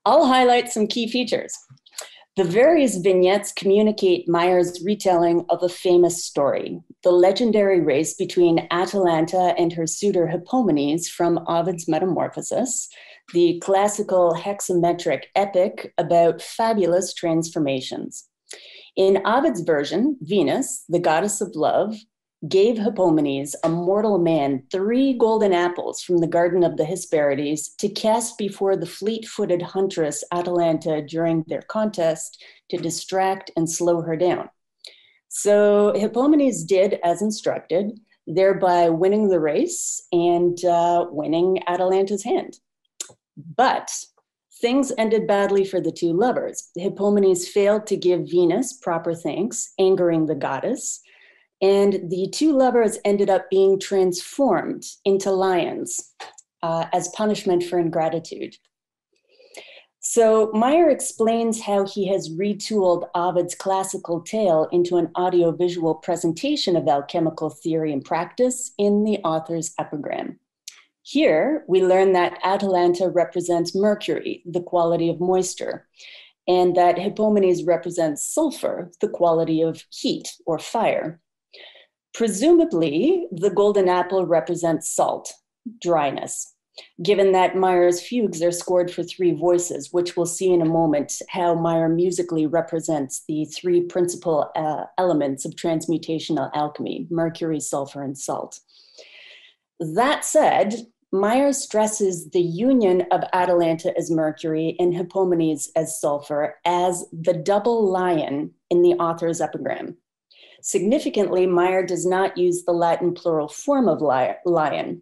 I'll highlight some key features. The various vignettes communicate Maier's retelling of a famous story, the legendary race between Atalanta and her suitor Hippomenes from Ovid's Metamorphoses, the classical hexametric epic about fabulous transformations. In Ovid's version, Venus, the goddess of love, gave Hippomenes, a mortal man, 3 golden apples from the Garden of the Hesperides to cast before the fleet-footed huntress Atalanta during their contest to distract and slow her down. So Hippomenes did as instructed, thereby winning the race and winning Atalanta's hand. But things ended badly for the 2 lovers. Hippomenes failed to give Venus proper thanks, angering the goddess, and the 2 lovers ended up being transformed into lions as punishment for ingratitude. So Maier explains how he has retooled Ovid's classical tale into an audiovisual presentation of alchemical theory and practice in the author's epigram. Here, we learn that Atalanta represents mercury, the quality of moisture, and that Hippomenes represents sulfur, the quality of heat or fire. Presumably, the golden apple represents salt, dryness, given that Maier's fugues are scored for 3 voices, which we'll see in a moment how Maier musically represents the 3 principal elements of transmutational alchemy, mercury, sulfur, and salt. That said, Maier stresses the union of Atalanta as mercury and Hippomenes as sulfur as the double lion in the author's epigram. Significantly, Maier does not use the Latin plural form of lion.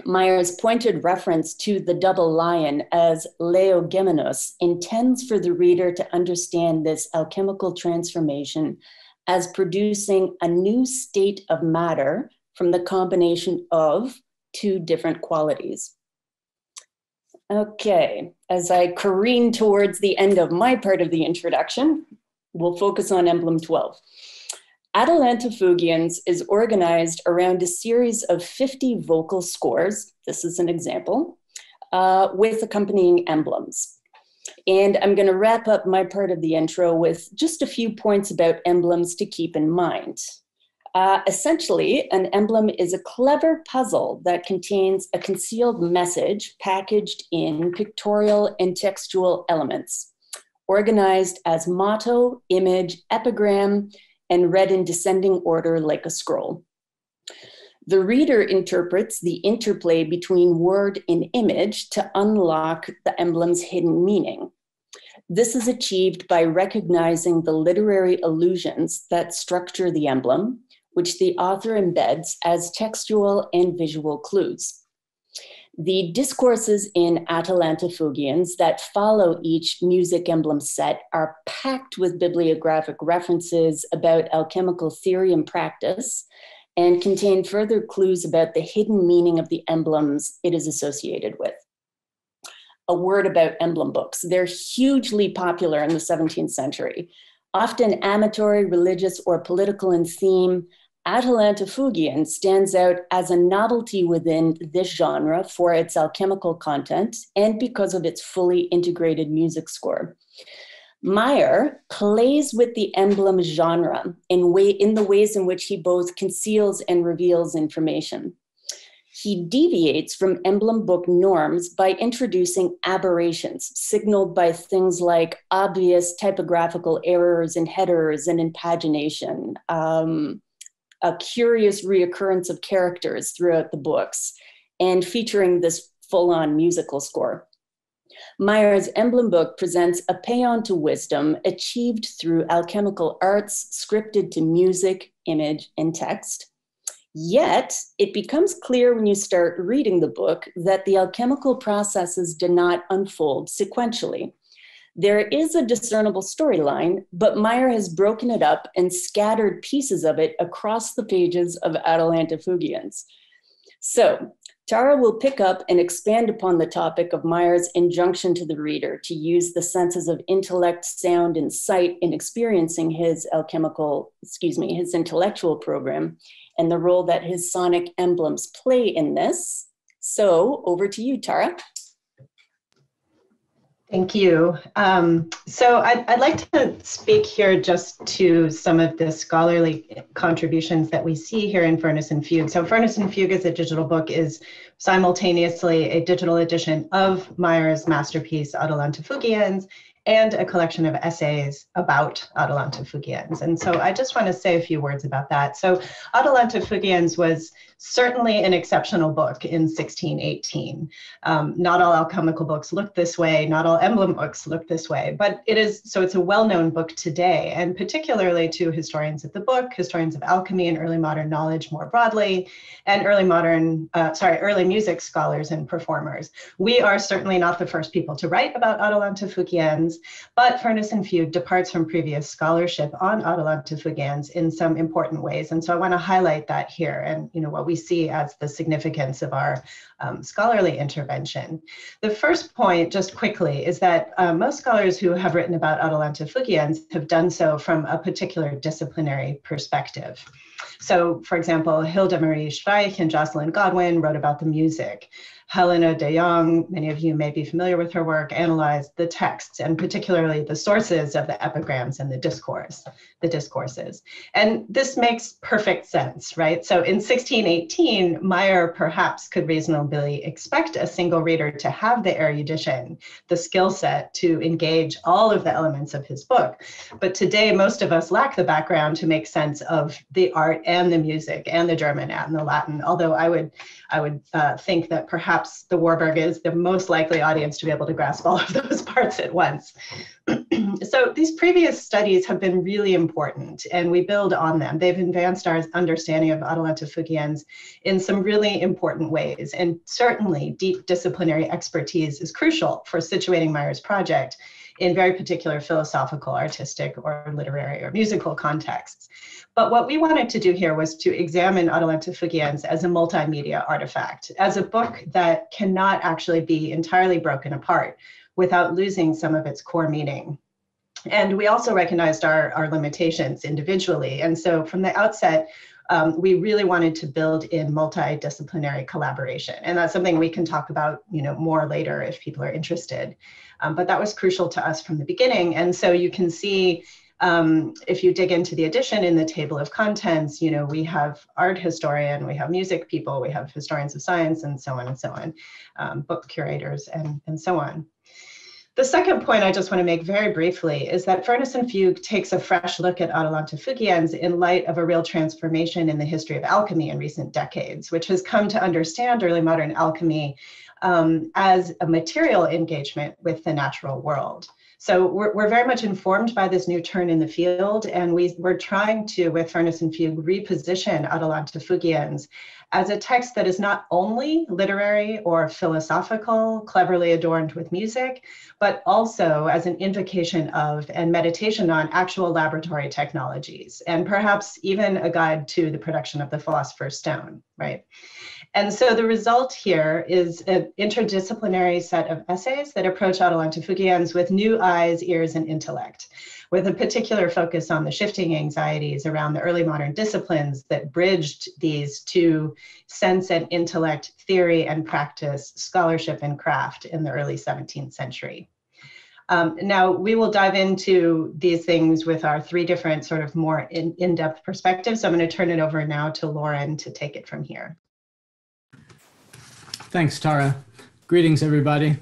Maier's pointed reference to the double lion as leogemenos intends for the reader to understand this alchemical transformation as producing a new state of matter from the combination of 2 different qualities. Okay, as I careen towards the end of my part of the introduction, we'll focus on emblem 12. Atalanta Fugiens is organized around a series of 50 vocal scores, this is an example, with accompanying emblems. And I'm going to wrap up my part of the intro with just a few points about emblems to keep in mind. Essentially, an emblem is a clever puzzle that contains a concealed message packaged in pictorial and textual elements, organized as motto, image, epigram, and read in descending order like a scroll. The reader interprets the interplay between word and image to unlock the emblem's hidden meaning. This is achieved by recognizing the literary allusions that structure the emblem, which the author embeds as textual and visual clues. The discourses in Atalanta Fugiens that follow each music emblem set are packed with bibliographic references about alchemical theory and practice and contain further clues about the hidden meaning of the emblems it is associated with. A word about emblem books. They're hugely popular in the 17th century, often amatory, religious, or political in theme. Atalanta Fugiens stands out as a novelty within this genre for its alchemical content and because of its fully integrated music score. Maier plays with the emblem genre in the ways in which he both conceals and reveals information. He deviates from emblem book norms by introducing aberrations signaled by things like obvious typographical errors in headers and in pagination, a curious reoccurrence of characters throughout the books, and featuring this full-on musical score. Maier's emblem book presents a paean to wisdom achieved through alchemical arts, scripted to music, image, and text. Yet, it becomes clear when you start reading the book that the alchemical processes do not unfold sequentially. There is a discernible storyline, but Maier has broken it up and scattered pieces of it across the pages of Atalanta Fugiens. So, Tara will pick up and expand upon the topic of Maier's injunction to the reader to use the senses of intellect, sound, and sight in experiencing his his intellectual program, and the role that his sonic emblems play in this. So, over to you, Tara. Thank you. So I'd like to speak here just to some of the scholarly contributions that we see here in Furnace and Fugue. So Furnace and Fugue as a digital book is simultaneously a digital edition of Maier's masterpiece, Atalanta Fugiens, and a collection of essays about Atalanta Fugiens. And so I just want to say a few words about that. So Atalanta Fugiens was certainly an exceptional book in 1618. Not all alchemical books look this way, not all emblem books look this way, but it's a well-known book today, and particularly to historians of the book, historians of alchemy and early modern knowledge more broadly, and early music scholars and performers. We are certainly not the first people to write about Atalanta Fugiens, but Furnace and Fugue departs from previous scholarship on Atalanta Fugiens in some important ways. And so I want to highlight that here and what we see as the significance of our scholarly intervention. The first point, just quickly, is that most scholars who have written about Atalanta Fugiens have done so from a particular disciplinary perspective. So, for example, Hilda Marie Schweich and Jocelyn Godwin wrote about the music. Helena de Jong, many of you may be familiar with her work, analyzed the texts and particularly the sources of the epigrams and the discourses. And this makes perfect sense, right? So in 1618, Maier perhaps could reasonably expect a single reader to have the erudition, the skill set to engage all of the elements of his book. But today, most of us lack the background to make sense of the art and the music and the German and the Latin, although I would think that perhaps the Warburg is the most likely audience to be able to grasp all of those parts at once. So these previous studies have been really important, and we build on them. They've advanced our understanding of Atalanta Fugiens in some really important ways, and certainly deep disciplinary expertise is crucial for situating Maier's project in very particular philosophical, artistic, or literary or musical contexts. But what we wanted to do here was to examine Atalanta Fugiens as a multimedia artifact, as a book that cannot actually be entirely broken apart without losing some of its core meaning. And we also recognized our limitations individually. And so from the outset, we really wanted to build in multidisciplinary collaboration. And that's something we can talk about more later if people are interested. But that was crucial to us from the beginning. And so you can see, if you dig into the edition in the table of contents, we have art historian, we have music people, we have historians of science, and so on, book curators, and so on. The second point I just want to make very briefly is that Furnace and Fugue takes a fresh look at Atalanta Fugiens in light of a real transformation in the history of alchemy in recent decades, which has come to understand early modern alchemy as a material engagement with the natural world. So we're very much informed by this new turn in the field, and we're trying to, with Furnace and Fugue, reposition Atalanta Fugiens as a text that is not only literary or philosophical, cleverly adorned with music, but also as an invocation of and meditation on actual laboratory technologies, and perhaps even a guide to the production of the Philosopher's Stone, right? And so the result here is an interdisciplinary set of essays that approach Atalanta Fugiens with new eyes, ears, and intellect, with a particular focus on the shifting anxieties around the early modern disciplines that bridged these two sense and intellect, theory and practice, scholarship and craft in the early 17th century. Now, we will dive into these things with our three different sort of more in-depth perspectives. So I'm going to turn it over now to Lauren to take it from here. Thanks, Tara. Greetings, everybody.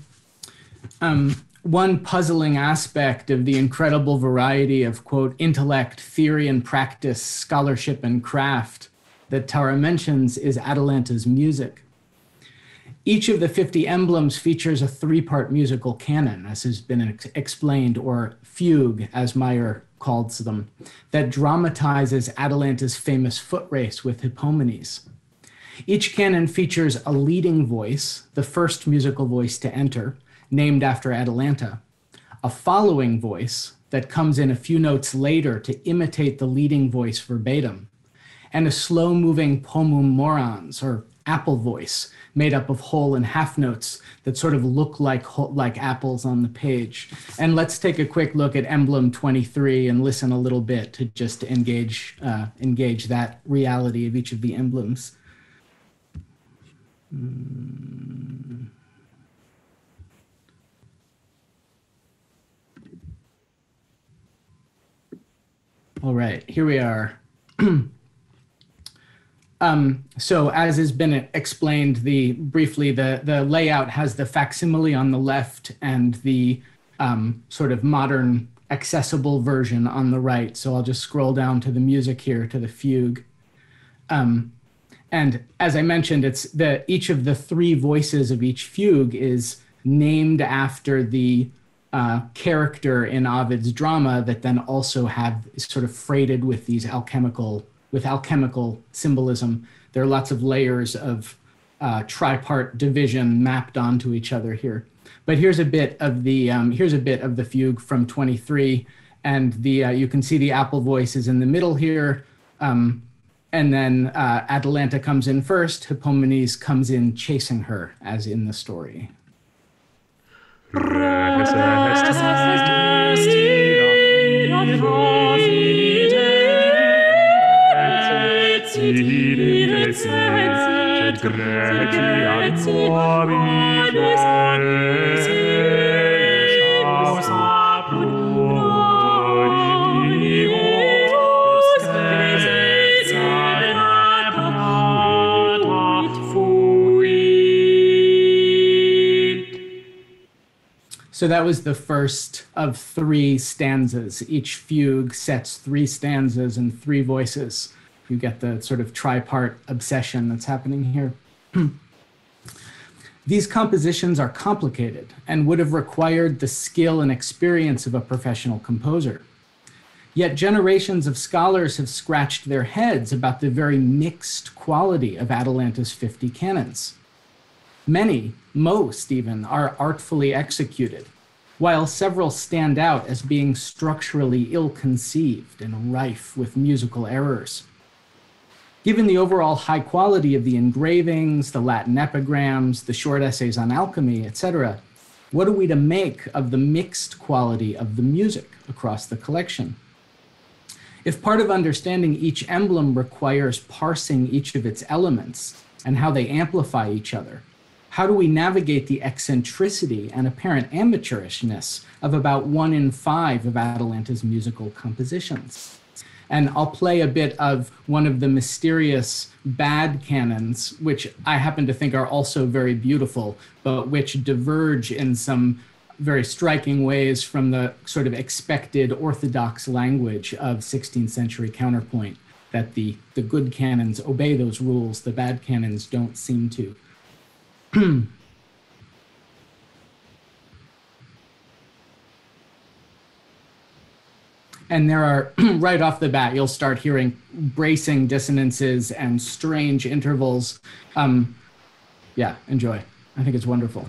One puzzling aspect of the incredible variety of, quote, intellect, theory and practice, scholarship and craft that Tara mentions is Atalanta's music. Each of the 50 emblems features a three-part musical canon, as has been explained, or fugue, as Maier calls them, that dramatizes Atalanta's famous foot race with Hippomenes. Each canon features a leading voice, the first musical voice to enter, named after Atalanta, a following voice that comes in a few notes later to imitate the leading voice verbatim, and a slow-moving pomum morans, or apple voice, made up of whole and half notes that sort of look like apples on the page. And let's take a quick look at emblem 23 and listen a little bit to just engage that reality of each of the emblems. All right, here we are. So as has been explained briefly, the layout has the facsimile on the left and the sort of modern accessible version on the right. So I'll just scroll down to the music here, to the fugue. And as I mentioned, each of the three voices of each fugue is named after the character in Ovid's drama that then also is sort of freighted with these alchemical symbolism. There are lots of layers of tripart division mapped onto each other here. But here's a bit of the fugue from 23, and you can see the apple voice is in the middle here, and then Atalanta comes in first. Hippomenes comes in chasing her, as in the story. So that was the first of three stanzas. Each fugue sets three stanzas and three voices. You get the sort of tripart obsession that's happening here. These compositions are complicated and would have required the skill and experience of a professional composer. Yet generations of scholars have scratched their heads about the very mixed quality of Atalanta's 50 canons. Many, most even, are artfully executed, while several stand out as being structurally ill-conceived and rife with musical errors. Given the overall high quality of the engravings, the Latin epigrams, the short essays on alchemy, etc., what are we to make of the mixed quality of the music across the collection? If part of understanding each emblem requires parsing each of its elements and how they amplify each other, how do we navigate the eccentricity and apparent amateurishness of about 1 in 5 of Atalanta's musical compositions? And I'll play a bit of one of the mysterious bad canons, which I happen to think are also very beautiful, but which diverge in some very striking ways from the sort of expected orthodox language of 16th century counterpoint, that the good canons obey those rules, the bad canons don't seem to. And there are, right off the bat, you'll start hearing bracing dissonances and strange intervals. Yeah, enjoy. I think it's wonderful.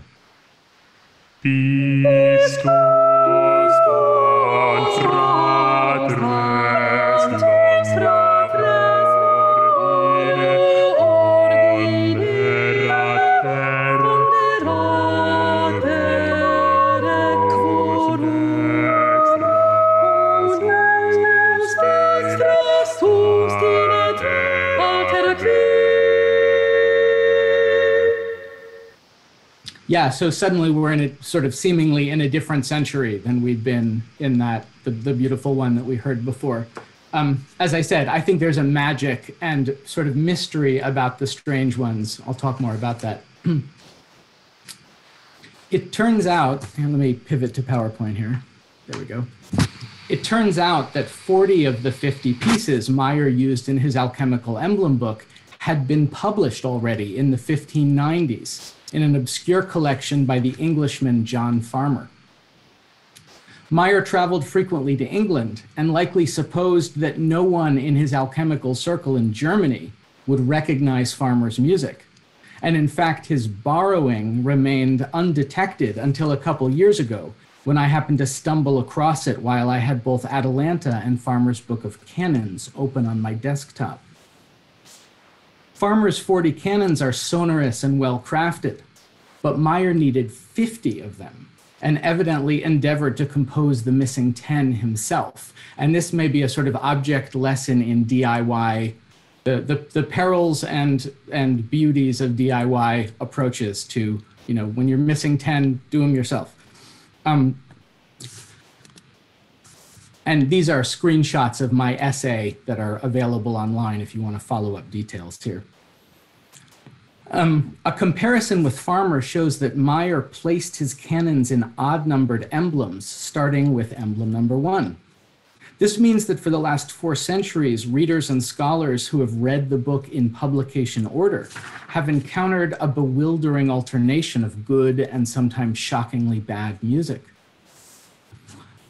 Yeah, so suddenly we're in a sort of seemingly in a different century than we'd been in the beautiful one that we heard before. As I said, I think there's a magic and sort of mystery about the strange ones. I'll talk more about that. It turns out, and let me pivot to PowerPoint here. There we go. It turns out that 40 of the 50 pieces Maier used in his alchemical emblem book had been published already in the 1590s. In an obscure collection by the Englishman John Farmer. Maier traveled frequently to England and likely supposed that no one in his alchemical circle in Germany would recognize Farmer's music. And in fact, his borrowing remained undetected until a couple years ago, when I happened to stumble across it while I had both Atalanta and Farmer's Book of Canons open on my desktop. Farmer's 40 canons are sonorous and well-crafted, but Maier needed 50 of them and evidently endeavored to compose the missing 10 himself. And this may be a sort of object lesson in DIY, the perils and beauties of DIY approaches to, when you're missing 10, do them yourself. And these are screenshots of my essay that are available online if you want to follow up details here. A comparison with Farmer shows that Maier placed his canons in odd-numbered emblems, starting with emblem number 1. This means that for the last 4 centuries, readers and scholars who have read the book in publication order have encountered a bewildering alternation of good and sometimes shockingly bad music.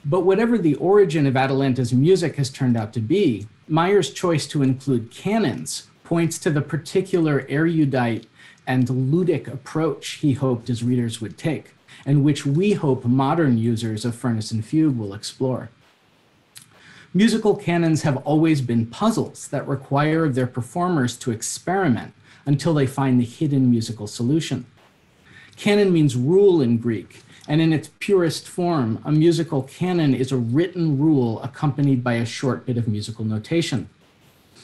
But whatever the origin of Atalanta's music has turned out to be, Maier's choice to include canons points to the particular erudite and ludic approach he hoped his readers would take, and which we hope modern users of Furnace and Fugue will explore. Musical canons have always been puzzles that require their performers to experiment until they find the hidden musical solution. Canon means rule in Greek, and in its purest form, a musical canon is a written rule accompanied by a short bit of musical notation.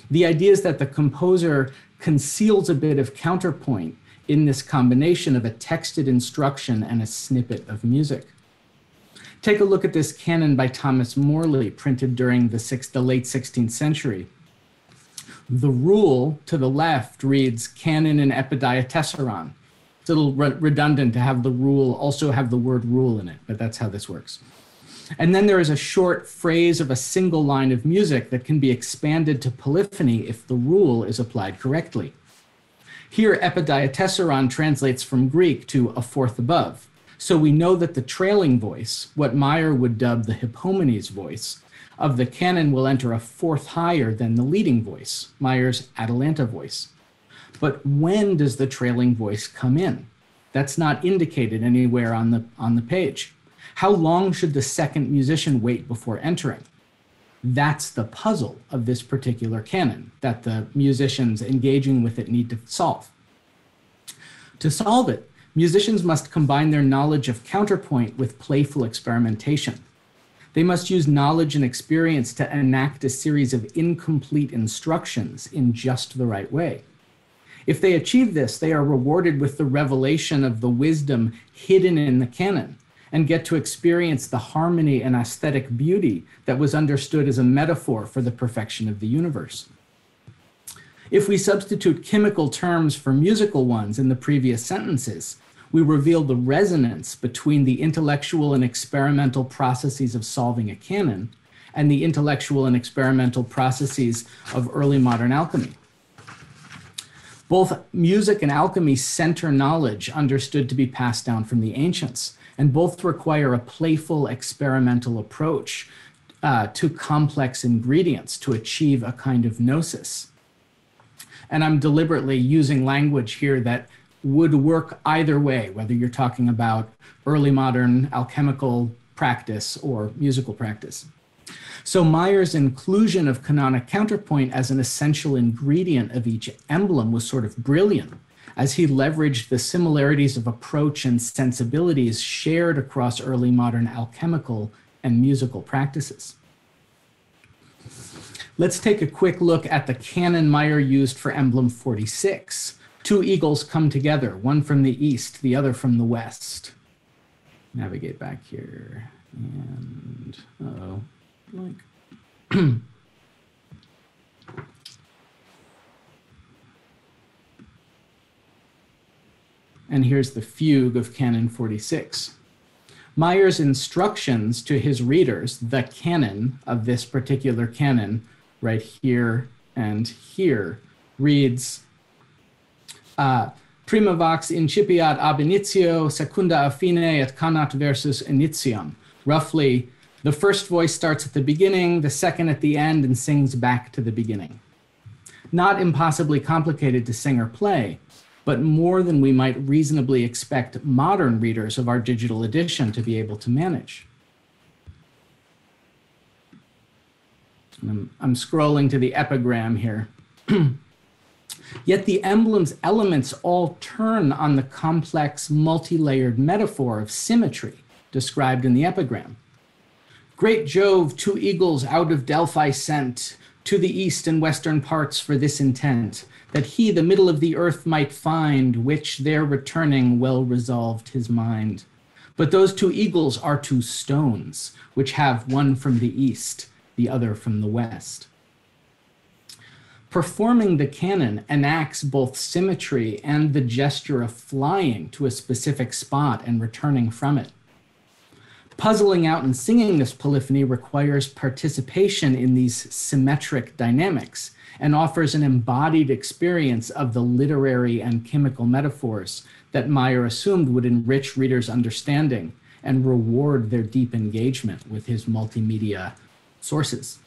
The idea is that the composer conceals a bit of counterpoint in this combination of a texted instruction and a snippet of music. Take a look at this canon by Thomas Morley, printed during the late 16th century. The rule to the left reads canon in epidietesaron. It's a little redundant to have the rule also have the word rule in it, but that's how this works. And then there is a short phrase of a single line of music that can be expanded to polyphony if the rule is applied correctly. Here, epidietesaron translates from Greek to a fourth above. So we know that the trailing voice, what Maier would dub the hypomenes voice, of the canon will enter a fourth higher than the leading voice, Maier's Atalanta voice. But when does the trailing voice come in? That's not indicated anywhere on the page. How long should the second musician wait before entering? That's the puzzle of this particular canon that the musicians engaging with it need to solve. To solve it, musicians must combine their knowledge of counterpoint with playful experimentation. They must use knowledge and experience to enact a series of incomplete instructions in just the right way. If they achieve this, they are rewarded with the revelation of the wisdom hidden in the canon and get to experience the harmony and aesthetic beauty that was understood as a metaphor for the perfection of the universe. If we substitute chemical terms for musical ones in the previous sentences, we reveal the resonance between the intellectual and experimental processes of solving a canon and the intellectual and experimental processes of early modern alchemy. Both music and alchemy center knowledge understood to be passed down from the ancients, and both require a playful experimental approach to complex ingredients to achieve a kind of gnosis. And I'm deliberately using language here that would work either way, whether you're talking about early modern alchemical practice or musical practice. So Maier's inclusion of canonic counterpoint as an essential ingredient of each emblem was sort of brilliant, as he leveraged the similarities of approach and sensibilities shared across early modern alchemical and musical practices. Let's take a quick look at the canon Maier used for emblem 46. 2 eagles come together, one from the east, the other from the west. Navigate back here, and blank. And here's the fugue of Canon 46. Maier's instructions to his readers, the canon of this particular canon, right here and here, reads, prima vox incipiat ab initio, secunda a fine, et canat versus initium. Roughly, the first voice starts at the beginning, the second at the end, and sings back to the beginning. Not impossibly complicated to sing or play, but more than we might reasonably expect modern readers of our digital edition to be able to manage. I'm scrolling to the epigram here. Yet the emblem's elements all turn on the complex, multi-layered metaphor of symmetry described in the epigram. Great Jove, 2 eagles out of Delphi sent to the east and western parts for this intent, that he the middle of the earth might find, which there returning well resolved his mind. But those two eagles are two stones, which have one from the east, the other from the west. Performing the canon enacts both symmetry and the gesture of flying to a specific spot and returning from it. Puzzling out and singing this polyphony requires participation in these symmetric dynamics and offers an embodied experience of the literary and chemical metaphors that Maier assumed would enrich readers' understanding and reward their deep engagement with his multimedia sources.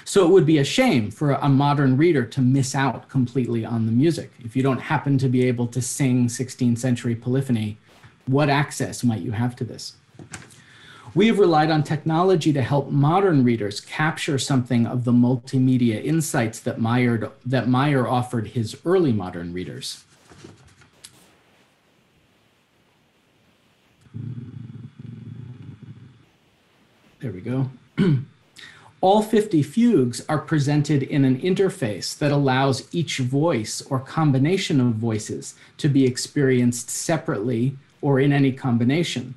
So it would be a shame for a modern reader to miss out completely on the music. If you don't happen to be able to sing 16th century polyphony, what access might you have to this? We have relied on technology to help modern readers capture something of the multimedia insights that Maier offered his early modern readers. There we go. All 50 fugues are presented in an interface that allows each voice or combination of voices to be experienced separately or in any combination.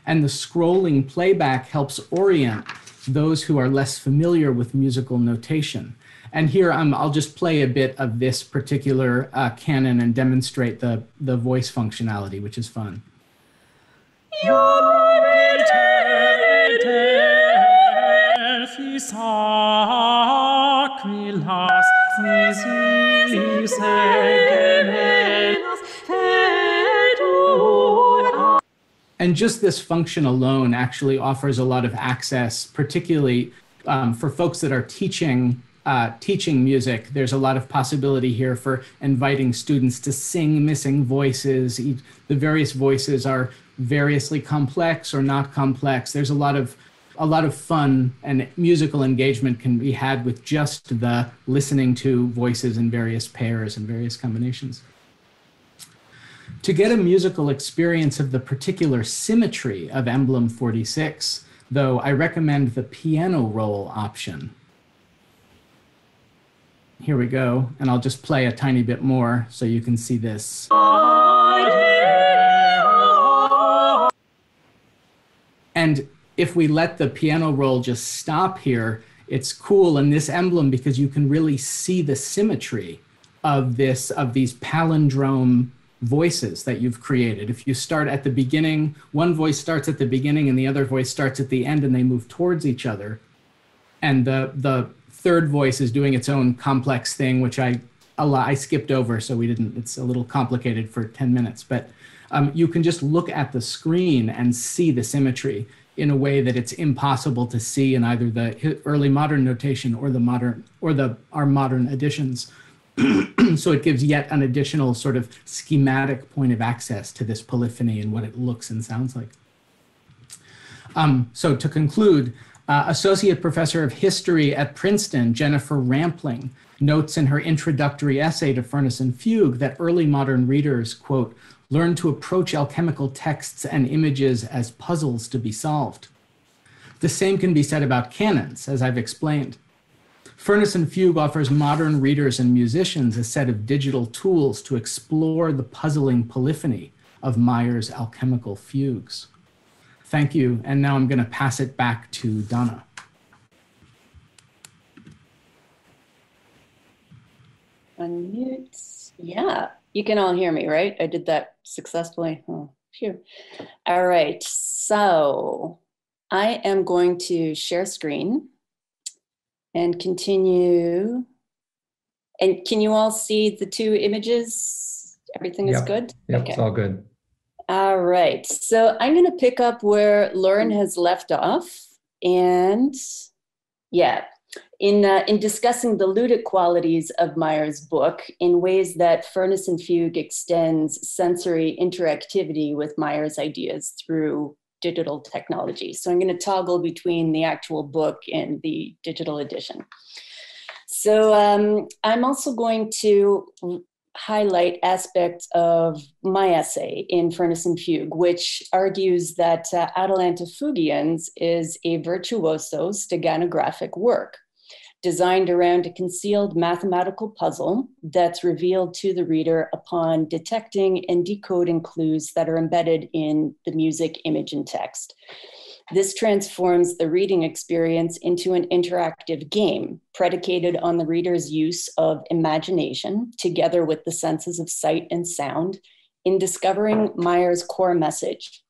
And the scrolling playback helps orient those who are less familiar with musical notation. And here I'll just play a bit of this particular canon and demonstrate the voice functionality, which is fun. And just this function alone actually offers a lot of access, particularly for folks that are teaching music. There's a lot of possibility here for inviting students to sing missing voices. The various voices are variously complex or not complex. There's a lot of fun and musical engagement can be had with just the listening to voices in various pairs and various combinations. To get a musical experience of the particular symmetry of emblem 46, though, I recommend the piano roll option. Here we go, and I'll just play a tiny bit more so you can see this. And if we let the piano roll just stop here, it's cool in this emblem because you can really see the symmetry of these palindrome voices that you've created. If you start at the beginning, one voice starts at the beginning and the other voice starts at the end and they move towards each other. And the third voice is doing its own complex thing, which I skipped over, so it's a little complicated for 10 minutes, but you can just look at the screen and see the symmetry in a way that it's impossible to see in either the early modern notation or our modern editions. So it gives yet an additional sort of schematic point of access to this polyphony and what it looks and sounds like. So to conclude, Associate Professor of History at Princeton, Jennifer Rampling, notes in her introductory essay to Furnace and Fugue that early modern readers, quote, learn to approach alchemical texts and images as puzzles to be solved. The same can be said about canons, as I've explained. Furnace and Fugue offers modern readers and musicians a set of digital tools to explore the puzzling polyphony of Maier's alchemical fugues. Thank you, and now I'm going to pass it back to Donna. Unmute. Yeah, you can all hear me, right? I did that successfully. Oh, phew. All right, so I am going to share screen and continue. And can you all see the two images? Everything is good? Yep, okay. It's all good. All right, so I'm going to pick up where Lauren has left off. And yeah, in discussing the ludic qualities of Maier's book in ways that Furnace and Fugue extends sensory interactivity with Maier's ideas through digital technology. So I'm going to toggle between the actual book and the digital edition. So I'm also going to highlight aspects of my essay in Furnace and Fugue, which argues that Atalanta fugiens is a virtuoso steganographic work. designed around a concealed mathematical puzzle that's revealed to the reader upon detecting and decoding clues that are embedded in the music, image, and text. This transforms the reading experience into an interactive game predicated on the reader's use of imagination together with the senses of sight and sound in discovering Maier's core message,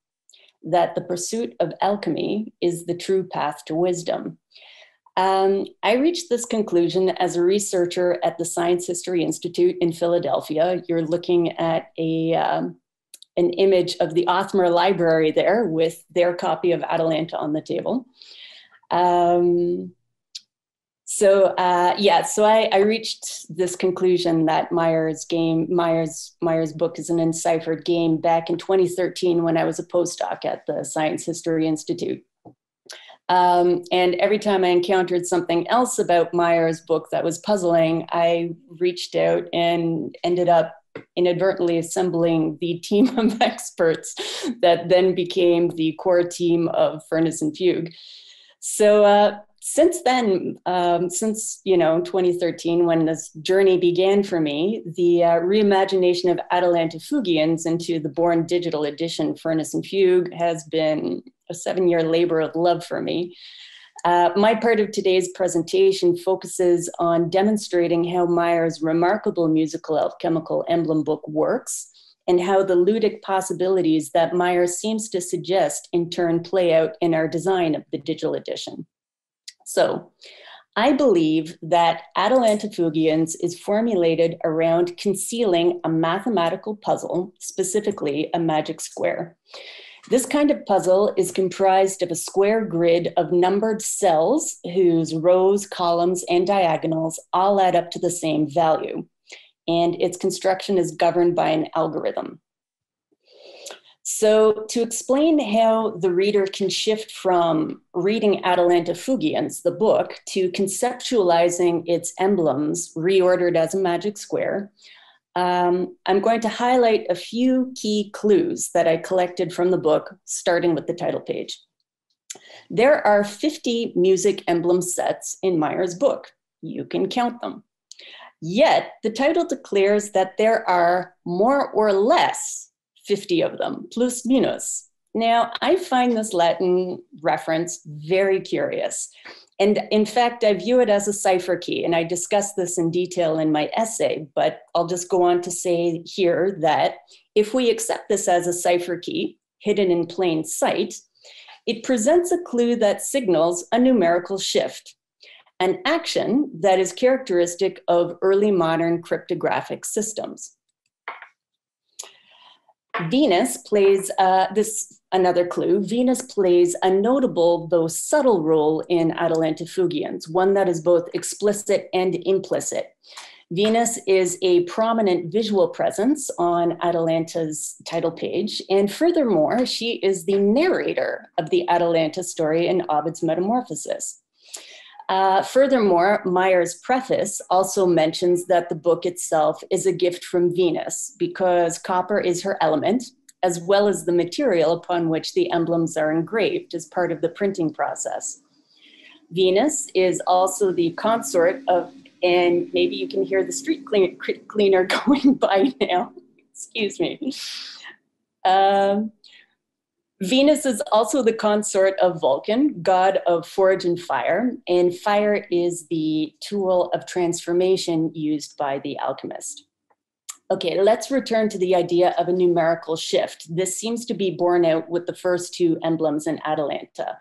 that the pursuit of alchemy is the true path to wisdom. I reached this conclusion as a researcher at the Science History Institute in Philadelphia. You're looking at an image of the Othmer Library there with their copy of Atalanta on the table. So I reached this conclusion that Maier's book is an enciphered game back in 2013 when I was a postdoc at the Science History Institute. And every time I encountered something else about Maier's book that was puzzling, I reached out and ended up inadvertently assembling the team of experts that then became the core team of Furnace and Fugue. So since then, since 2013, when this journey began for me, the reimagination of Atalanta Fugiens into the born digital edition Furnace and Fugue has been a 7-year labor of love for me. My part of today's presentation focuses on demonstrating how Maier's remarkable musical alchemical emblem book works and how the ludic possibilities that Maier seems to suggest in turn play out in our design of the digital edition. So I believe that Atalanta Fugiens is formulated around concealing a mathematical puzzle, specifically a magic square. This kind of puzzle is comprised of a square grid of numbered cells whose rows, columns, and diagonals all add up to the same value, and its construction is governed by an algorithm. So to explain how the reader can shift from reading Atalanta Fugiens, the book, to conceptualizing its emblems reordered as a magic square, I'm going to highlight a few key clues that I collected from the book, starting with the title page. There are 50 music emblem sets in Maier's book. You can count them. Yet the title declares that there are more or less 50 of them, plus minus. Now, I find this Latin reference very curious. And in fact, I view it as a cipher key, and I discuss this in detail in my essay, but I'll just go on to say here that if we accept this as a cipher key, hidden in plain sight, it presents a clue that signals a numerical shift, an action that is characteristic of early modern cryptographic systems. Venus plays, another clue, Venus plays a notable though subtle role in Atalanta Fugiens, one that is both explicit and implicit. Venus is a prominent visual presence on Atalanta's title page, and furthermore, she is the narrator of the Atalanta story in Ovid's Metamorphosis. Furthermore, Maier's preface also mentions that the book itself is a gift from Venus because copper is her element, as well as the material upon which the emblems are engraved as part of the printing process. Venus is also the consort of, and maybe you can hear the street cleaner going by now, excuse me. Venus is also the consort of Vulcan, god of forge and fire is the tool of transformation used by the alchemist. Okay, let's return to the idea of a numerical shift. This seems to be borne out with the first two emblems in Atalanta.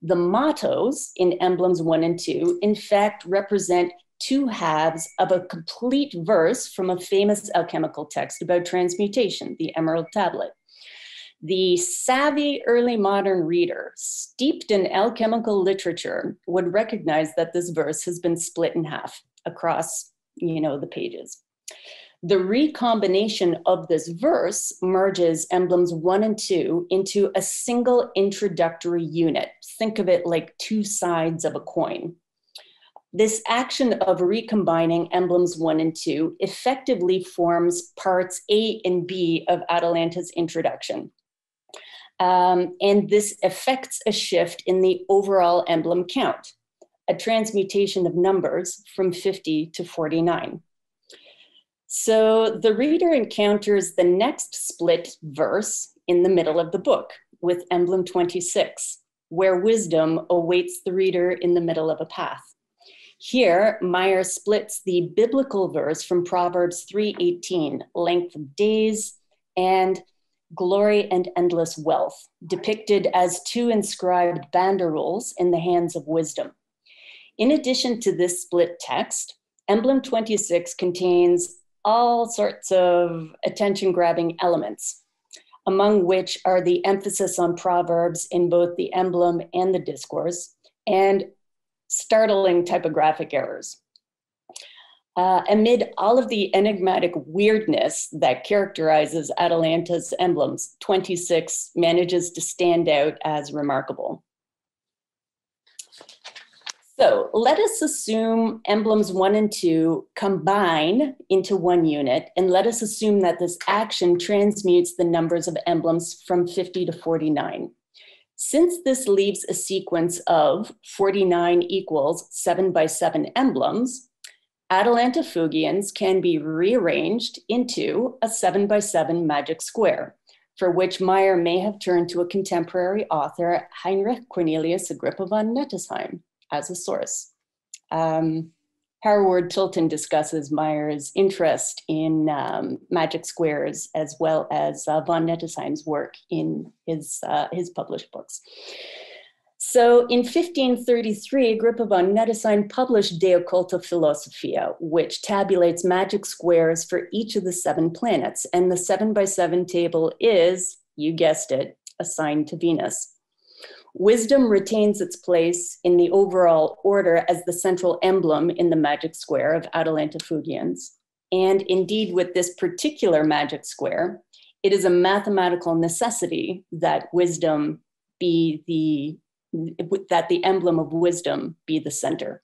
The mottos in emblems 1 and 2, in fact, represent two halves of a complete verse from a famous alchemical text about transmutation, the Emerald Tablet. The savvy early modern reader, steeped in alchemical literature, would recognize that this verse has been split in half across, the pages. The recombination of this verse merges emblems 1 and 2 into a single introductory unit. Think of it like two sides of a coin. This action of recombining emblems 1 and 2 effectively forms parts A and B of Atalanta's introduction. And this affects a shift in the overall emblem count. a transmutation of numbers from 50 to 49. So the reader encounters the next split verse in the middle of the book with emblem 26, where wisdom awaits the reader in the middle of a path. Here, Maier splits the biblical verse from Proverbs 3:18, length of days, and glory and endless wealth, depicted as two inscribed banderoles in the hands of wisdom. In addition to this split text, emblem 26 contains all sorts of attention-grabbing elements, among which are the emphasis on Proverbs in both the emblem and the discourse, and startling typographic errors. Amid all of the enigmatic weirdness that characterizes Atalanta's emblems, 26 manages to stand out as remarkable. So let us assume emblems 1 and 2 combine into one unit, and let us assume that this action transmutes the numbers of emblems from 50 to 49. Since this leaves a sequence of 49 equals 7 by 7 emblems, Atalanta fugiens can be rearranged into a 7 by 7 magic square, for which Maier may have turned to a contemporary author, Heinrich Cornelius Agrippa von Nettesheim, as a source. Hereward Tilton discusses Maier's interest in magic squares, as well as von Nettesheim's work in his published books. So in 1533, Agrippa von Nettesheim published De Occulta Philosophia, which tabulates magic squares for each of the 7 planets. And the 7 by 7 table is, you guessed it, assigned to Venus. Wisdom retains its place in the overall order as the central emblem in the magic square of Atalanta fugiens. And indeed, with this particular magic square, it is a mathematical necessity that wisdom be that the emblem of wisdom be the center.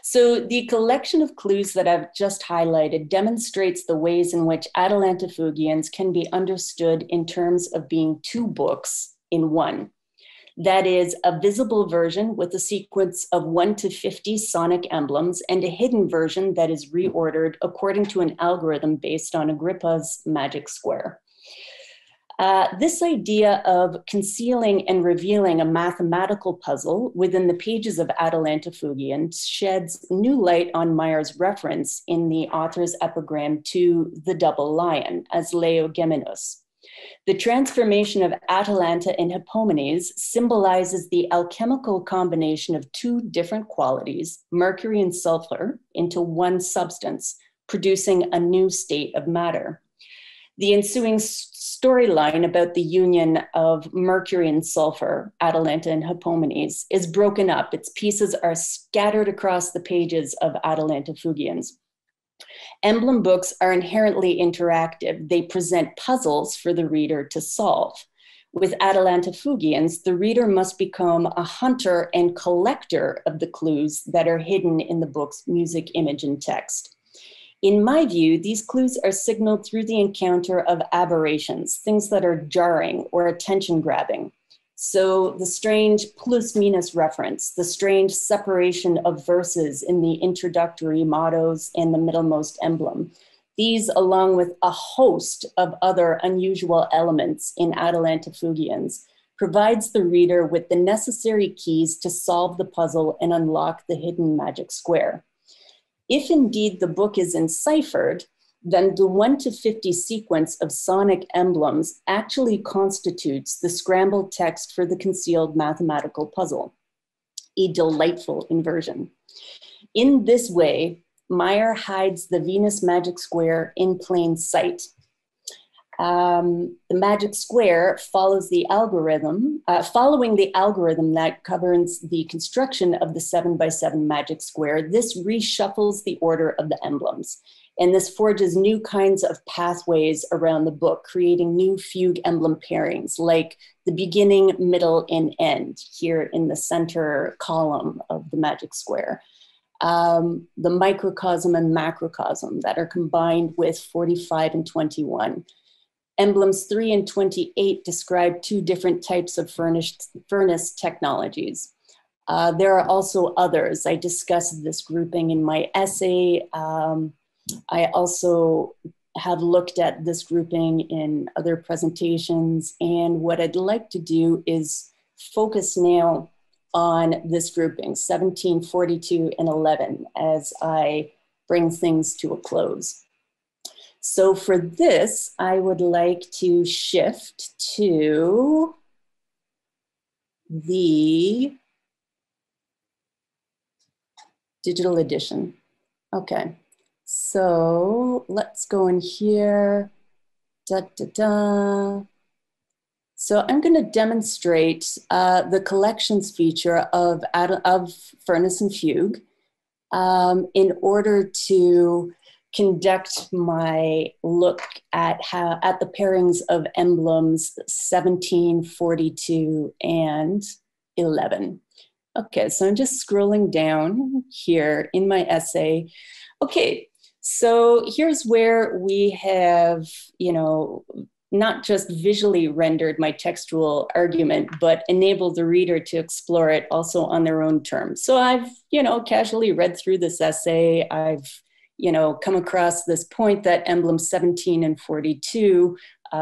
So the collection of clues that I've just highlighted demonstrates the ways in which Atalanta fugiens can be understood in terms of being 2 books in one. That is, a visible version with a sequence of 1 to 50 sonic emblems, and a hidden version that is reordered according to an algorithm based on Agrippa's magic square. This idea of concealing and revealing a mathematical puzzle within the pages of Atalanta fugiens sheds new light on Maier's reference in the author's epigram to the double lion as Leogeminus. The transformation of Atalanta in Hippomenes symbolizes the alchemical combination of 2 different qualities, mercury and sulfur, into one substance, producing a new state of matter. The ensuing storyline about the union of mercury and sulfur, Atalanta and Hippomenes, is broken up. Its pieces are scattered across the pages of Atalanta fugiens. Emblem books are inherently interactive. They present puzzles for the reader to solve. With Atalanta fugiens, the reader must become a hunter and collector of the clues that are hidden in the book's music, image, and text. In my view, these clues are signaled through the encounter of aberrations, things that are jarring or attention-grabbing. So the strange plus minus reference, the strange separation of verses in the introductory mottos and the middlemost emblem, these, along with a host of other unusual elements in Atalanta fugiens, provides the reader with the necessary keys to solve the puzzle and unlock the hidden magic square. If indeed the book is enciphered, then the 1 to 50 sequence of sonic emblems actually constitutes the scrambled text for the concealed mathematical puzzle, a delightful inversion. In this way, Maier hides the Venus magic square in plain sight. The magic square follows the algorithm, following the algorithm that governs the construction of the 7 by 7 magic square. This reshuffles the order of the emblems. And this forges new kinds of pathways around the book, creating new fugue emblem pairings, like the beginning, middle, and end here in the center column of the magic square. The microcosm and macrocosm that are combined with 45 and 21. Emblems 3 and 28 describe 2 different types of furnace technologies. There are also others. I discussed this grouping in my essay. I also have looked at this grouping in other presentations, and what I'd like to do is focus now on this grouping, 17, 42, and 11, as I bring things to a close. So for this, I would like to shift to the digital edition. Okay, so let's go in here. So I'm going to demonstrate the collections feature of Furnace and Fugue in order to conduct my look at the pairings of emblems 17, 42, and 11. Okay, so I'm just scrolling down here in my essay. Okay, so here's where we have, not just visually rendered my textual argument, but enabled the reader to explore it also on their own terms. So I've, casually read through this essay. I've, come across this point that emblems 17 and 42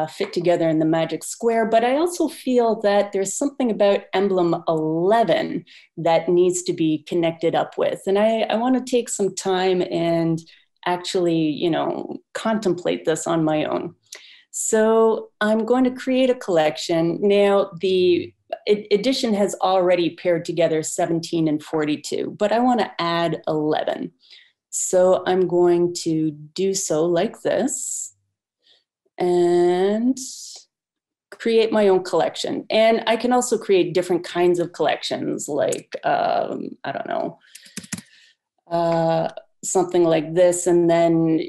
fit together in the magic square, but I also feel that there's something about emblem 11 that needs to be connected up with. And I want to take some time and actually, contemplate this on my own. So I'm going to create a collection. Now, the edition has already paired together 17 and 42, but I want to add 11. So I'm going to do so like this and create my own collection. And I can also create different kinds of collections, like, I don't know, something like this, and then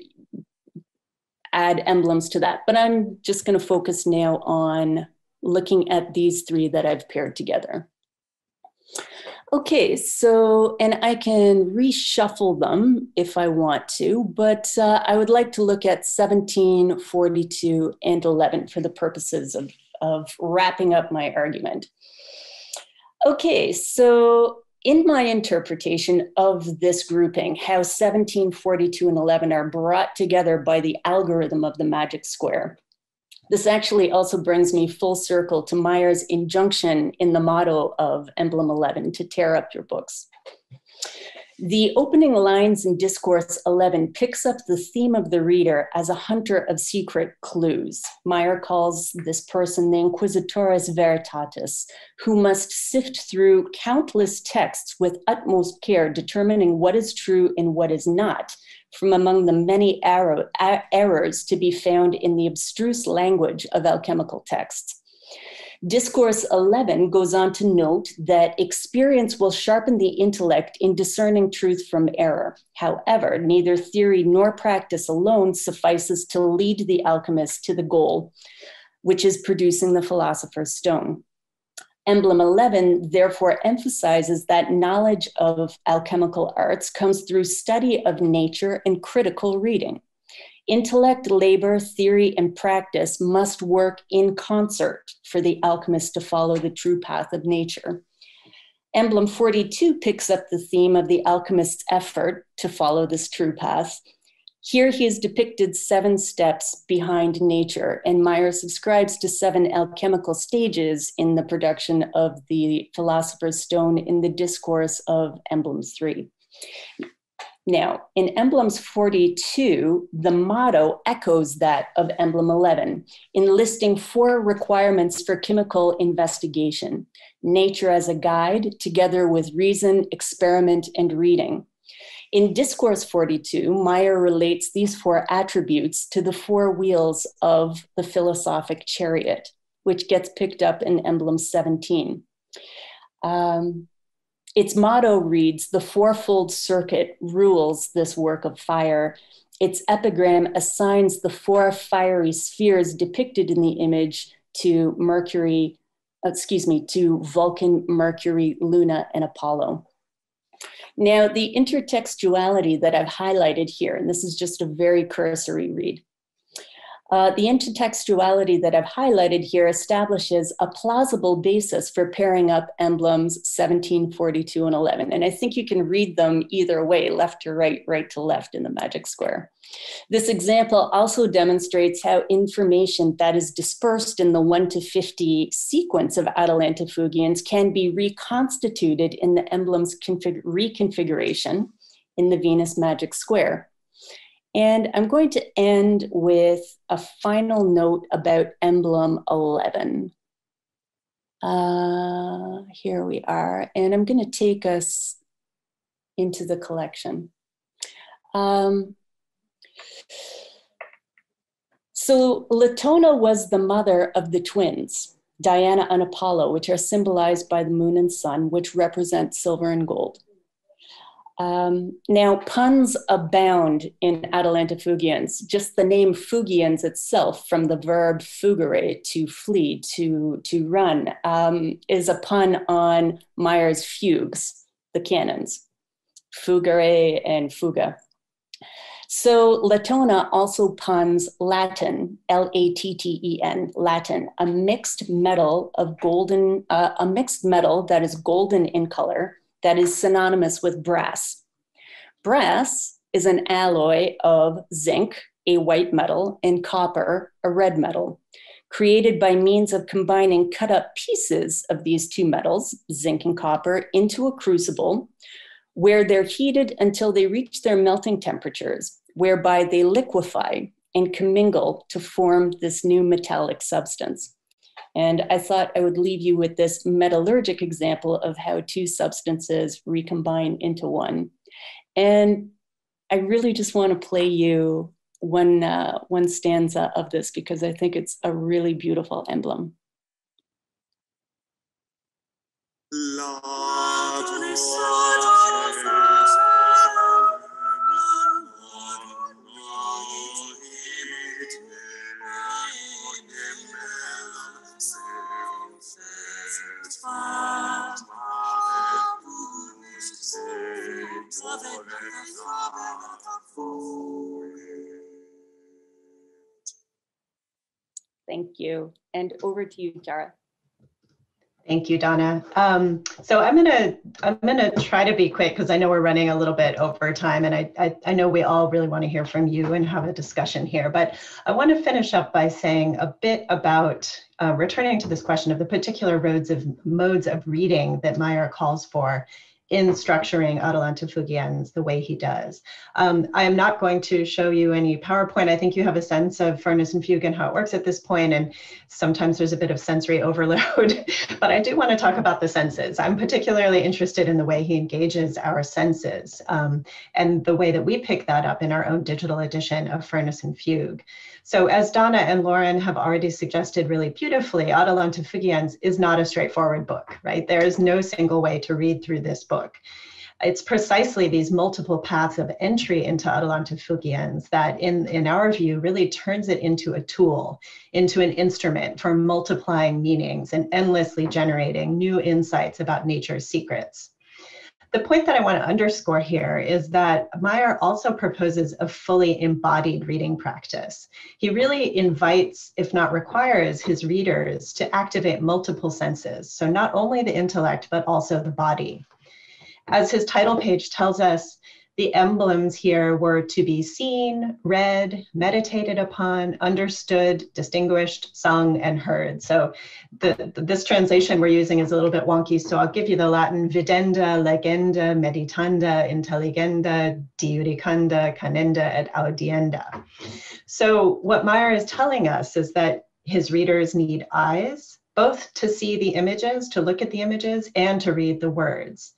add emblems to that. But I'm just going to focus now on looking at these three that I've paired together. Okay, so, and I can reshuffle them if I want to, but I would like to look at 17, 42, and 11 for the purposes of wrapping up my argument. Okay, so in my interpretation of this grouping, how 17, 42, and 11 are brought together by the algorithm of the magic square, this actually also brings me full circle to Maier's injunction in the motto of Emblem 11 to tear up your books. The opening lines in Discourse 11 picks up the theme of the reader as a hunter of secret clues. Maier calls this person the Inquisitores Veritatis, who must sift through countless texts with utmost care, determining what is true and what is not, from among the many errors to be found in the abstruse language of alchemical texts. Discourse 11 goes on to note that experience will sharpen the intellect in discerning truth from error. However, neither theory nor practice alone suffices to lead the alchemist to the goal, which is producing the philosopher's stone. Emblem 11 therefore emphasizes that knowledge of alchemical arts comes through study of nature and critical reading. Intellect, labor, theory, and practice must work in concert for the alchemist to follow the true path of nature. Emblem 42 picks up the theme of the alchemist's effort to follow this true path. Here he is depicted 7 steps behind nature, and Maier subscribes to 7 alchemical stages in the production of the philosopher's stone in the discourse of emblems 3. Now, in emblems 42, the motto echoes that of emblem 11, enlisting 4 requirements for chemical investigation: nature as a guide, together with reason, experiment, and reading. In Discourse 42, Maier relates these 4 attributes to the 4 wheels of the philosophic chariot, which gets picked up in emblem 17. Its motto reads, "The fourfold circuit rules this work of fire." Its epigram assigns the 4 fiery spheres depicted in the image to Vulcan, Mercury, Luna, and Apollo. Now, the intertextuality that I've highlighted here, and this is just a very cursory read, The intertextuality that I've highlighted here establishes a plausible basis for pairing up emblems 17, 42, and 11. And I think you can read them either way, left to right, right to left in the magic square. This example also demonstrates how information that is dispersed in the 1 to 50 sequence of Atalanta fugiens can be reconstituted in the emblem's reconfiguration in the Venus magic square. And I'm going to end with a final note about emblem 11. Here we are, and I'm going to take us into the collection. So Litona was the mother of the twins, Diana and Apollo, which are symbolized by the moon and sun, which represent silver and gold. Now, puns abound in Atalanta fugiens. Just the name fugiens itself, from the verb fugere, to flee, to run, is a pun on Maier's fugues, the canons, fugere and fuga. So Litona also puns Latin, Latten, Latin, a mixed metal of golden, a mixed metal that is golden in color, that is synonymous with brass. Brass is an alloy of zinc, a white metal, and copper, a red metal, created by means of combining cut up pieces of these two metals, zinc and copper, into a crucible, where they're heated until they reach their melting temperatures, whereby they liquefy and commingle to form this new metallic substance. And I thought I would leave you with this metallurgic example of how two substances recombine into one. And I really just want to play you one stanza of this because I think it's a really beautiful emblem. Thank you. And over to you, Jara. Thank you, Donna. So I'm gonna try to be quick because I know we're running a little bit over time, and I know we all really want to hear from you and have a discussion here. But I want to finish up by saying a bit about returning to this question of the particular modes of reading that Maier calls for in structuring Atalanta fugiens the way he does. I am not going to show you any PowerPoint. I think you have a sense of furnace and fugue and how it works at this point, and sometimes there's a bit of sensory overload, but I do want to talk about the senses. I'm particularly interested in the way he engages our senses and the way that we pick that up in our own digital edition of Furnace and Fugue. So as Donna and Lauren have already suggested really beautifully, Atalanta fugiens is not a straightforward book, right? There is no single way to read through this book. It's precisely these multiple paths of entry into Atalanta fugiens that in our view really turns it into a tool, into an instrument for multiplying meanings and endlessly generating new insights about nature's secrets. The point that I want to underscore here is that Maier also proposes a fully embodied reading practice. He really invites, if not requires, his readers to activate multiple senses. So not only the intellect, but also the body. As his title page tells us, the emblems here were to be seen, read, meditated upon, understood, distinguished, sung, and heard. So this translation we're using is a little bit wonky, so I'll give you the Latin: videnda, legenda, meditanda, intelligenda, diudicanda, canenda, et audienda. So what Maier is telling us is that his readers need eyes, both to see the images, to look at the images, and to read the words.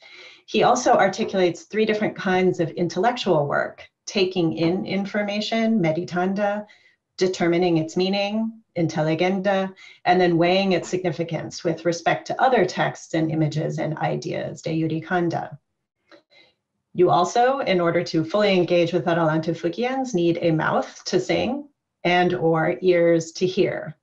He also articulates three different kinds of intellectual work: taking in information, meditanda, determining its meaning, intelligenda, and then weighing its significance with respect to other texts and images and ideas, deudicanda. You also, in order to fully engage with Atalanta fugiens, need a mouth to sing and/or ears to hear.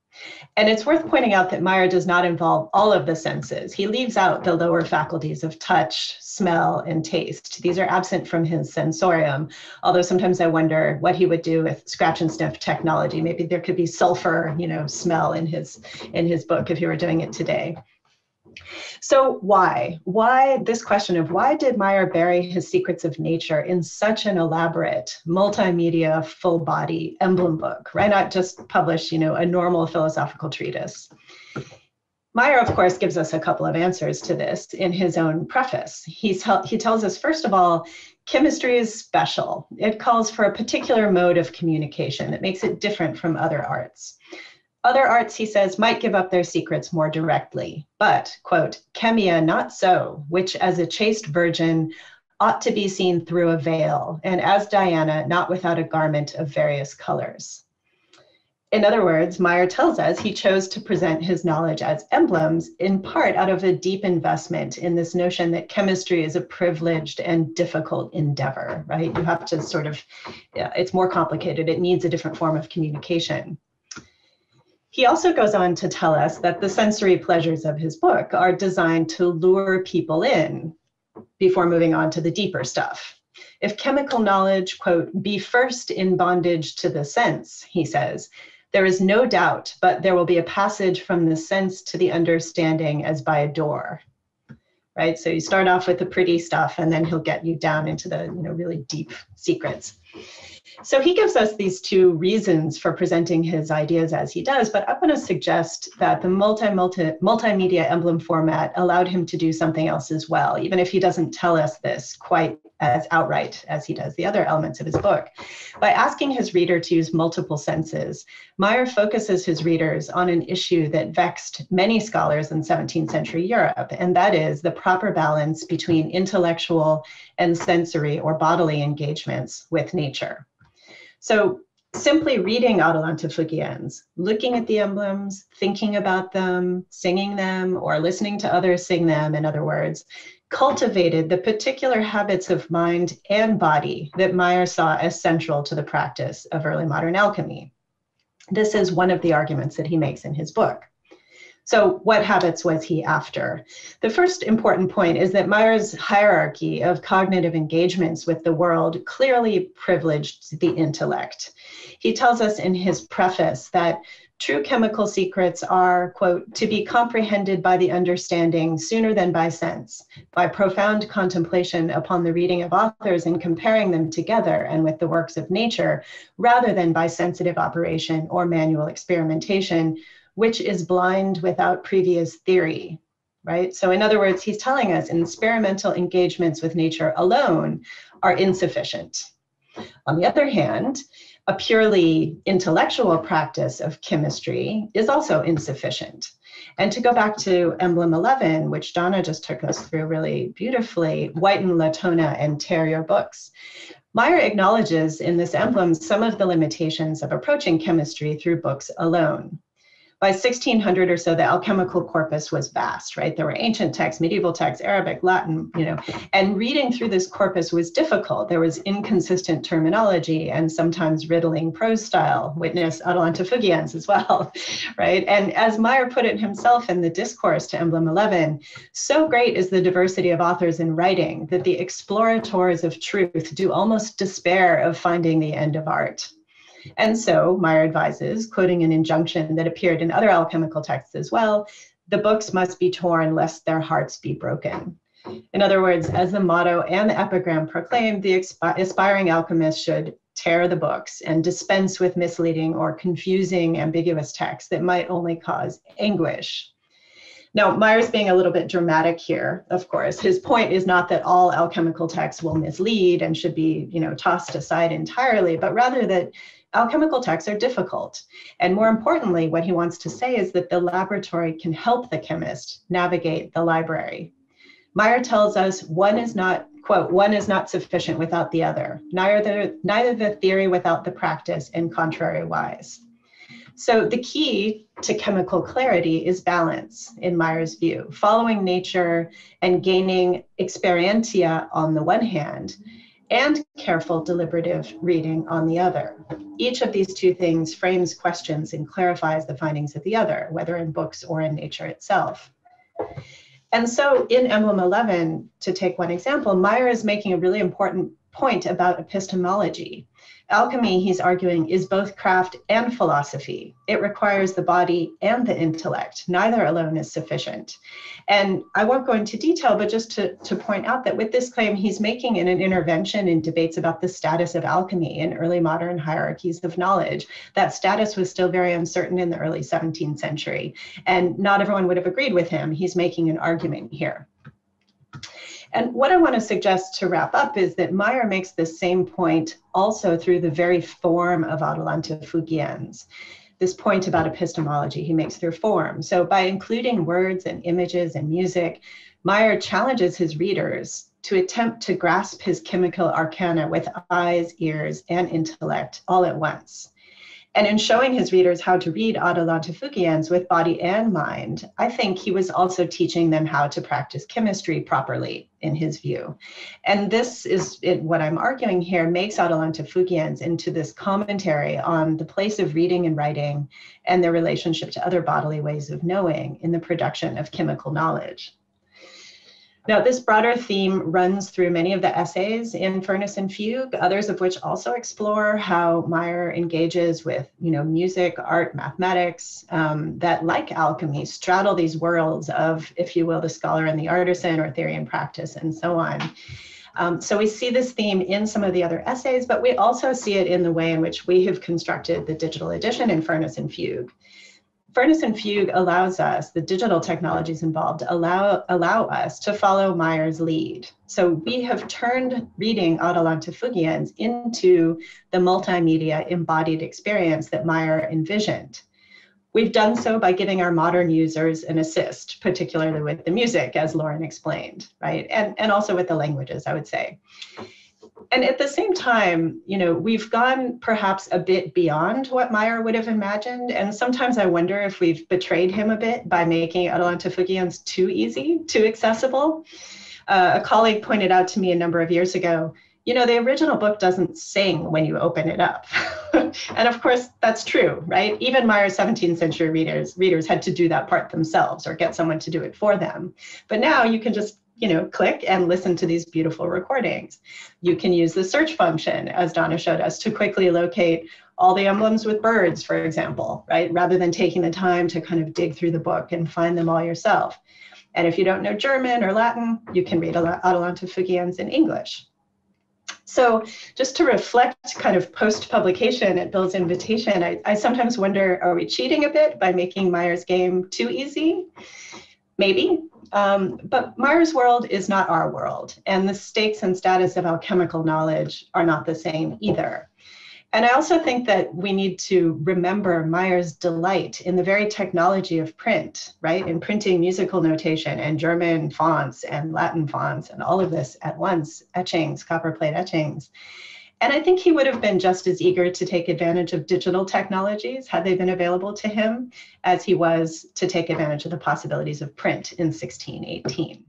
And it's worth pointing out that Maier does not involve all of the senses. He leaves out the lower faculties of touch, smell, and taste. These are absent from his sensorium, although sometimes I wonder what he would do with scratch and sniff technology. Maybe there could be sulfur, smell in his book if he were doing it today. So why this question of why did Maier bury his secrets of nature in such an elaborate multimedia full body emblem book, right? Not just publish, a normal philosophical treatise. Maier, of course, gives us a couple of answers to this in his own preface. He tells us, first of all, chemistry is special. It calls for a particular mode of communication that makes it different from other arts. Other arts, he says, might give up their secrets more directly, but, quote, chemia not so, which as a chaste virgin ought to be seen through a veil, and as Diana, not without a garment of various colors. In other words, Maier tells us he chose to present his knowledge as emblems, in part out of a deep investment in this notion that chemistry is a privileged and difficult endeavor, right? You have to it's more complicated. It needs a different form of communication. He also goes on to tell us that the sensory pleasures of his book are designed to lure people in before moving on to the deeper stuff. If chemical knowledge, quote, be first in bondage to the sense, he says, there is no doubt, but there will be a passage from the sense to the understanding as by a door, right? So you start off with the pretty stuff and then he'll get you down into the really deep secrets. So he gives us these two reasons for presenting his ideas as he does, but I want to suggest that the multimedia emblem format allowed him to do something else as well, even if he doesn't tell us this quite as outright as he does the other elements of his book. By asking his reader to use multiple senses, Maier focuses his readers on an issue that vexed many scholars in 17th century Europe, and that is the proper balance between intellectual and sensory or bodily engagements with nature. So simply reading Atalanta fugiens, looking at the emblems, thinking about them, singing them, or listening to others sing them, in other words, cultivated the particular habits of mind and body that Maier saw as central to the practice of early modern alchemy. This is one of the arguments that he makes in his book. So what habits was he after? The first important point is that Maier's hierarchy of cognitive engagements with the world clearly privileged the intellect. He tells us in his preface that true chemical secrets are, quote, to be comprehended by the understanding sooner than by sense, by profound contemplation upon the reading of authors and comparing them together and with the works of nature, rather than by sensitive operation or manual experimentation, which is blind without previous theory, right? So in other words, he's telling us experimental engagements with nature alone are insufficient. On the other hand, a purely intellectual practice of chemistry is also insufficient. And to go back to emblem 11, which Donna just took us through really beautifully, whiten Litona and tear your books. Maier acknowledges in this emblem some of the limitations of approaching chemistry through books alone. By 1600 or so, the alchemical corpus was vast, right? There were ancient texts, medieval texts, Arabic, Latin, and reading through this corpus was difficult. There was inconsistent terminology and sometimes riddling prose style, witness Atalanta fugiens as well, right? And as Maier put it himself in the discourse to emblem 11, so great is the diversity of authors in writing that the explorators of truth do almost despair of finding the end of art. And so Maier advises, quoting an injunction that appeared in other alchemical texts as well, the books must be torn lest their hearts be broken. In other words, as the motto and the epigram proclaim, the aspiring alchemist should tear the books and dispense with misleading or confusing ambiguous texts that might only cause anguish. Now, Maier's being a little bit dramatic here, of course. His point is not that all alchemical texts will mislead and should be, tossed aside entirely, but rather that alchemical texts are difficult. And more importantly, what he wants to say is that the laboratory can help the chemist navigate the library. Maier tells us one is not, quote, one is not sufficient without the other, neither the theory without the practice, and contrariwise. So the key to chemical clarity is balance, in Maier's view, following nature and gaining experientia on the one hand, and careful deliberative reading on the other. Each of these two things frames questions and clarifies the findings of the other, whether in books or in nature itself. And so in Emblem 11, to take one example, Maier is making a really important point about epistemology. Alchemy, he's arguing, is both craft and philosophy. It requires the body and the intellect. Neither alone is sufficient. And I won't go into detail, but just to point out that with this claim, he's making an intervention in debates about the status of alchemy in early modern hierarchies of knowledge. That status was still very uncertain in the early 17th century, and not everyone would have agreed with him. He's making an argument here. And what I want to suggest to wrap up is that Maier makes the same point also through the very form of Atalanta fugiens. This point about epistemology he makes through form. So by including words and images and music, Maier challenges his readers to attempt to grasp his chemical arcana with eyes, ears, and intellect all at once. And in showing his readers how to read Atalanta fugiens with body and mind, I think he was also teaching them how to practice chemistry properly, in his view. And this is what I'm arguing here makes Atalanta fugiens into this commentary on the place of reading and writing and their relationship to other bodily ways of knowing in the production of chemical knowledge. Now, this broader theme runs through many of the essays in Furnace and Fugue, others of which also explore how Maier engages with, music, art, mathematics, that, like alchemy, straddle these worlds of, if you will, the scholar and the artisan, or theory and practice, and so on. So we see this theme in some of the other essays, but we also see it in the way in which we have constructed the digital edition in Furnace and Fugue. Furnace and Fugue allows us, the digital technologies involved, allow us to follow Maier's lead. So we have turned reading Atalanta fugiens into the multimedia embodied experience that Maier envisioned. We've done so by giving our modern users an assist, particularly with the music, as Lauren explained, right? And also with the languages, I would say. And at the same time, we've gone perhaps a bit beyond what Maier would have imagined. And sometimes I wonder if we've betrayed him a bit by making Atalanta fugiens too easy, too accessible. A colleague pointed out to me a number of years ago, the original book doesn't sing when you open it up. And of course, that's true, right? Even Maier's 17th century readers had to do that part themselves or get someone to do it for them. But now you can just click and listen to these beautiful recordings. You can use the search function, as Donna showed us, to quickly locate all the emblems with birds, for example, right? Rather than taking the time to kind of dig through the book and find them all yourself. And if you don't know German or Latin, you can read Atalanta fugiens in English. So just to reflect kind of post-publication at Bill's invitation, I sometimes wonder, are we cheating a bit by making Maier's game too easy? Maybe. But Maier's world is not our world, and the stakes and status of alchemical knowledge are not the same either. And I also think that we need to remember Maier's delight in the very technology of print, right? In printing musical notation and German fonts and Latin fonts and all of this at once, etchings, copperplate etchings. And I think he would have been just as eager to take advantage of digital technologies had they been available to him as he was to take advantage of the possibilities of print in 1618.